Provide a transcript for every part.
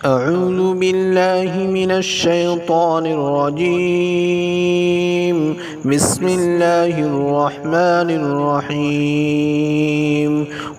أعوذ بالله من الشيطان الرجيم. بسم الله الرحمن الرحيم.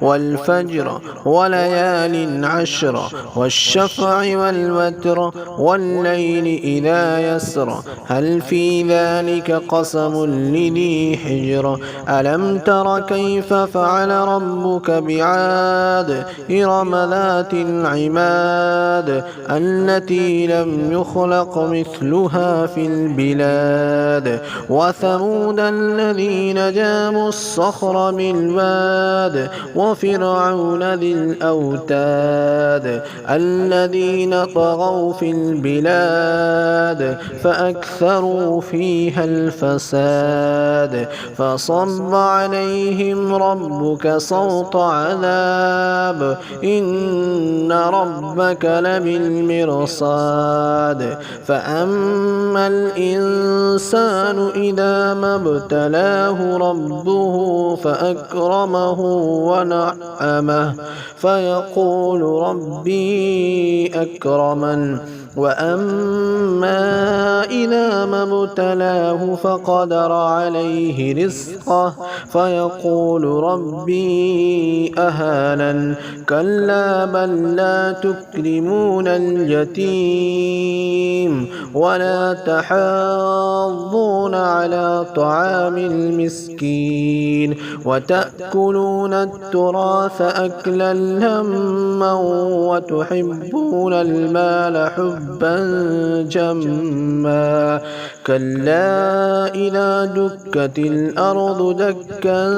والفجر وليال عشر والشفع والوتر والليل إذا يسر هل في ذلك قسم لذي حجر ألم تر كيف فعل ربك بعاد إرم ذات العماد التي لم يخلق مثلها في البلاد وثمود الذين جابوا الصخر بالواد وفرعون ذي الأوتاد الذين طغوا في البلاد فأكثروا فيها الفساد فصب عليهم ربك صوت عذاب إن ربك لبالمرصاد فأما الإنسان إذا ما ابتلاه ربه فأكرمه ونعمه فيقول ربي أكرمن وأما إذا ما ابتلاه فقدر عليه رزقه فيقول ربي أهانن كلا بل لا تكرمون اليتيم ولا تحاضون على طعام المسكين وتأكلون التراث أكلا لما وتحبون المال حبا جما كلا إذا دكت الأرض دكا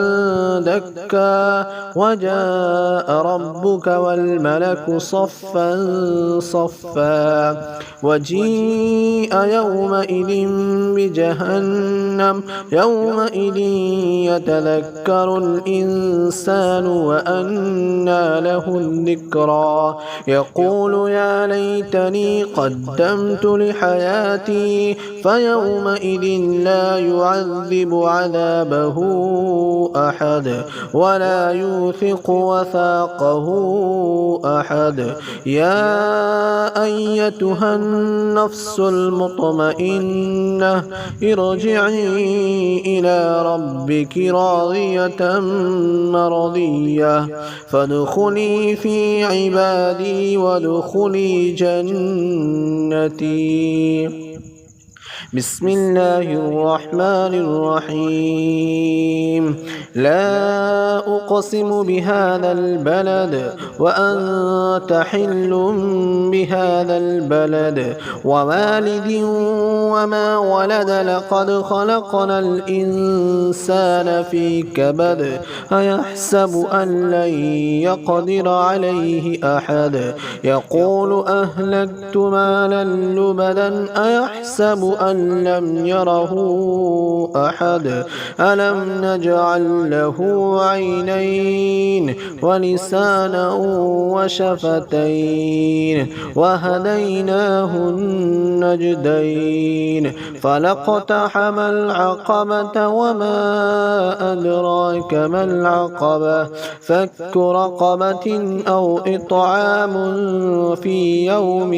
دكا وجاء ربك والملك صفا صفا وجيء يومئذ بجهنم يومئذ يتذكر الإنسان وأنى له الذكرى يقول يا ليتني قدمت لحياتي فيومئذ لا يعذب عذابه أحد ولا يوثق وثاقه أحد يا أيتها النفس المطمئنة ارجعي إلى ربك راضية مرضية فادخلي في عبادي وادخلي جنتي. بسم الله الرحمن الرحيم. لا أقسم بهذا البلد وأنت حل بهذا البلد ووالد وما ولد لقد خلقنا الإنسان في كبد أيحسب أن لن يقدر عليه أحد يقول أهلكت مالا لبدا أيحسب أن لم يره أحد ألم نجعل له عينين ولسانا وشفتين وهديناه النجدين فلاقتحم العقبة وما أدراك ما العقبة فك رقبة أو إطعام في يوم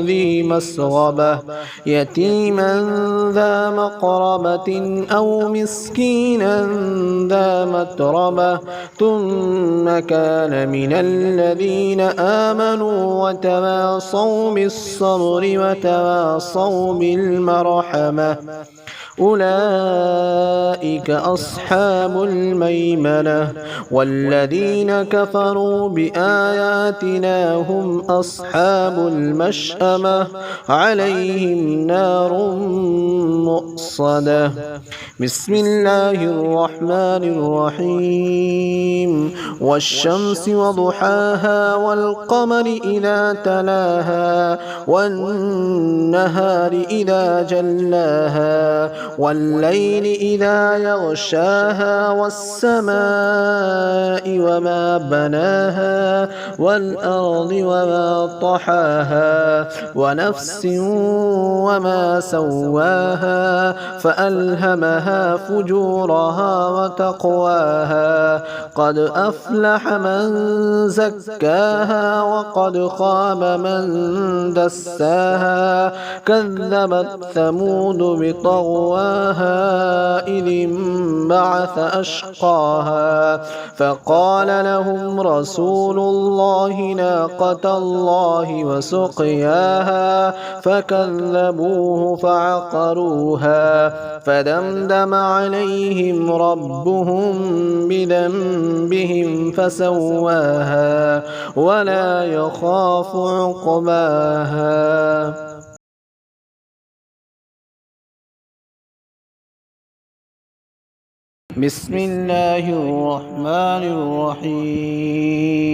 ذي مسغبة يتيما ذا مقربة أو مسكينا ذا متربة ثم كان من الذين آمنوا وتواصوا بالصبر وتواصوا بالمرحمة أولئك أصحاب الميمنة والذين كفروا بآياتنا هم أصحاب المشأمة عليهم نار مؤصدة. بسم الله الرحمن الرحيم. والشمس وضحاها والقمر إذا تلاها والنهار إذا جلاها والليل إذا يغشاها والسماء وما بناها والأرض وما طحاها ونفس وما سواها فألهمها فجورها وتقواها قد أفلح من زكاها وقد خاب من دساها كذبت ثمود بطغواها إذ انبعث أشقاها فقال لهم رسول الله ناقة الله وسقياها فكذبوه فعقروها فدمدم عليهم ربهم بذنبهم فسواها ولا يخاف عقباها. بسم الله الرحمن الرحيم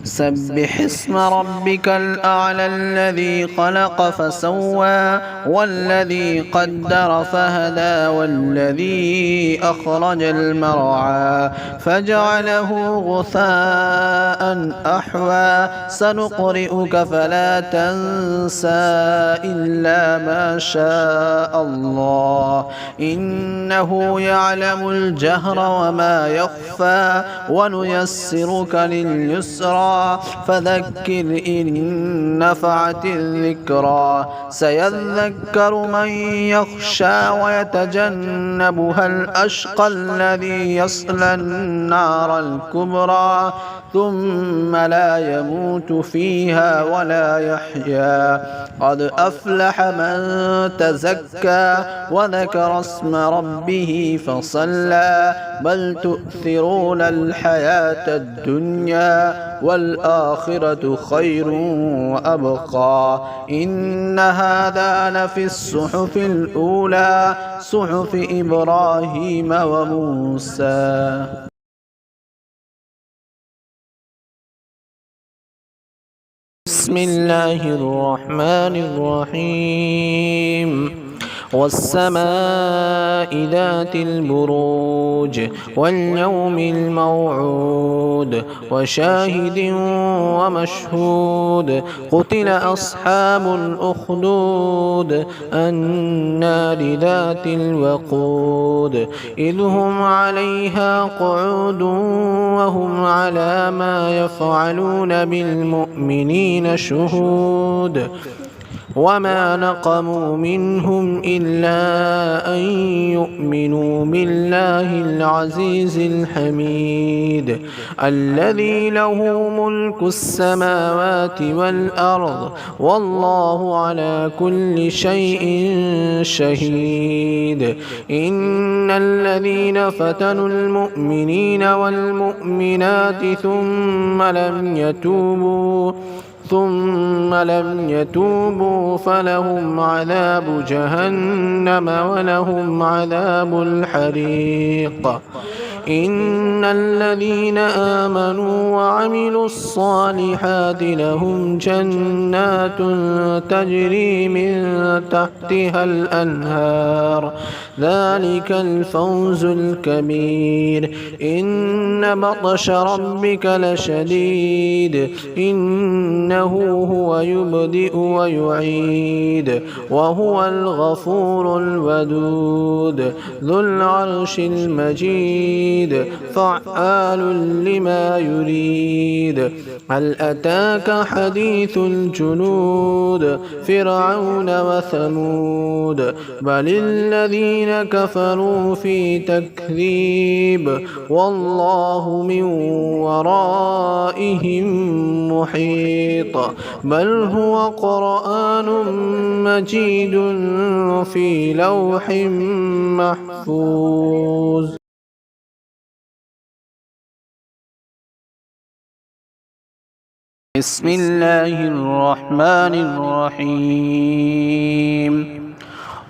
سبح اسم ربك الأعلى الذي خلق فسوى والذي قدر فهدى والذي أخرج المرعى فجعله غثاء أحوى سنقرئك فلا تنسى إلا ما شاء الله إنه يعلم الجهر وما يخفى ونيسرك لليسرى فذكر إن نفعت الذكرى سيذكر من يخشى ويتجنبها الأشقى الذي يصلى النار الكبرى ثم لا يموت فيها ولا يحيا قد أفلح من تزكى وذكر اسم ربه فصلى بل تؤثرون الحياة الدنيا والآخرة خير وأبقى إن هذا لفي الصحف الأولى صحف إبراهيم وموسى. بسم الله الرحمن الرحيم والسماء ذات البروج واليوم الموعود وشاهد ومشهود قتل أصحاب الأخدود النار ذات الوقود إذ هم عليها قعود وهم على ما يفعلون بالمؤمنين شهود وما نقموا منهم إلا أن يؤمنوا بالله العزيز الحميد الذي له ملك السماوات والأرض والله على كل شيء شهيد إن الذين فتنوا المؤمنين والمؤمنات ثم لم يتوبوا فلهم عذاب جهنم ولهم عذاب الحريق إن الذين آمنوا وعملوا الصالحات لهم جنات تجري من تحتها الأنهار ذلك الفوز الكبير إن بطش ربك لشديد إنه هو يبدئ ويعيد وهو الغفور الودود ذو العرش المجيد فعال لما يريد هل أتاك حديث الجنود فرعون وثمود بل الذين كفروا في تكذيب والله من ورائهم محيط بل هو قرآن مجيد في لوح محفوظ. بسم الله الرحمن الرحيم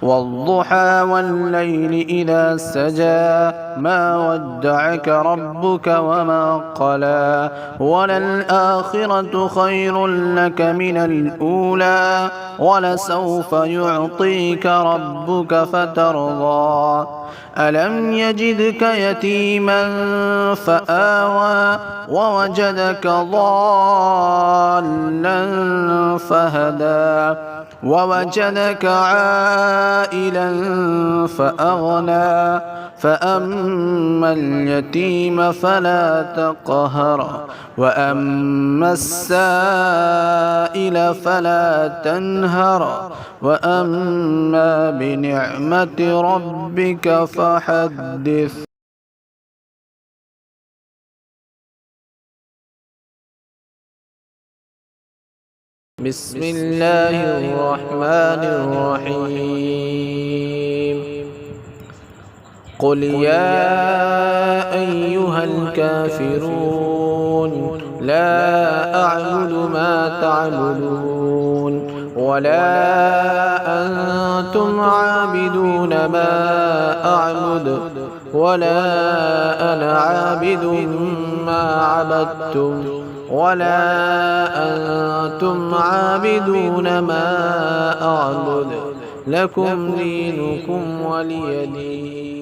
والضحى والليل إذا سجى ما ودعك ربك وما قلى وللآخرة خير لك من الأولى ولسوف يعطيك ربك فترضى ألم يجدك يتيما فآوى ووجدك ضالا فهدى ووجدك عائلا فأغنى فأما اليتيم فلا تقهر وأما السائل فلا تنهر وأما بنعمة ربك فحدث. بسم الله الرحمن الرحيم قل يا أيها الكافرون لا أعبد ما تعبدون ولا أنتم عابدون ما أعبد ولا أنا عابد ما عبدتم ولا أنتم عابدون ما أعبد لكم دينكم ولي دين.